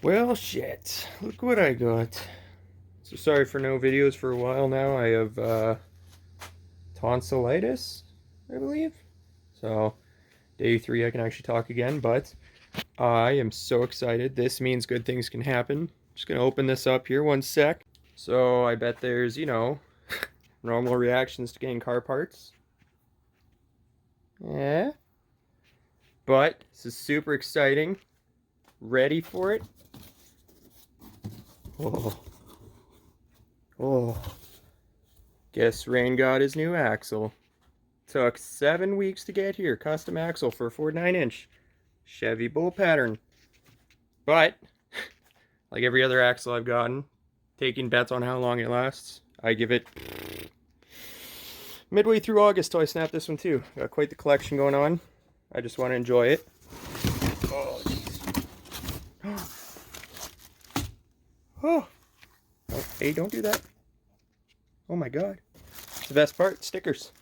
Well, shit. Look what I got. So sorry for no videos for a while now. I have tonsillitis, I believe. So day 3 I can actually talk again, but I am so excited. This means good things can happen. Just gonna open this up here 1 sec. So I bet there's, normal reactions to getting car parts. Yeah. But this is super exciting. Ready for it? Oh. Oh. Guess Rain got his new axle. Took 7 weeks to get here. Custom axle for a 49-inch Chevy bull pattern. But, like every other axle I've gotten, taking bets on how long it lasts, I give it midway through August till I snap this one too. Got quite the collection going on. I just want to enjoy it. Oh, oh. Oh, hey, don't do that. Oh my god. It's the best part, stickers.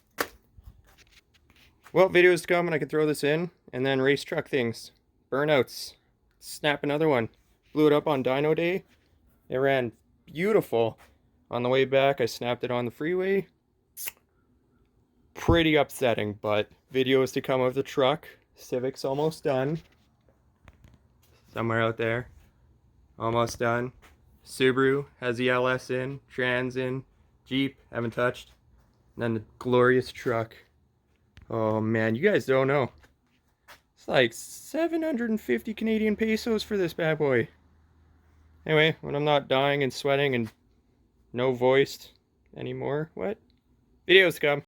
Well, videos to come and I can throw this in. And then race truck things. Burnouts. Snap another one. Blew it up on dyno day. It ran beautiful. On the way back, I snapped it on the freeway. Pretty upsetting, but videos to come of the truck. Civic's almost done. Somewhere out there. Almost done. Subaru has the LS in. Trans in. Jeep, haven't touched. And then the glorious truck. Oh man, you guys don't know. It's like 750 Canadian pesos for this bad boy. Anyway, when I'm not dying and sweating and no voiced anymore, what? Videos come.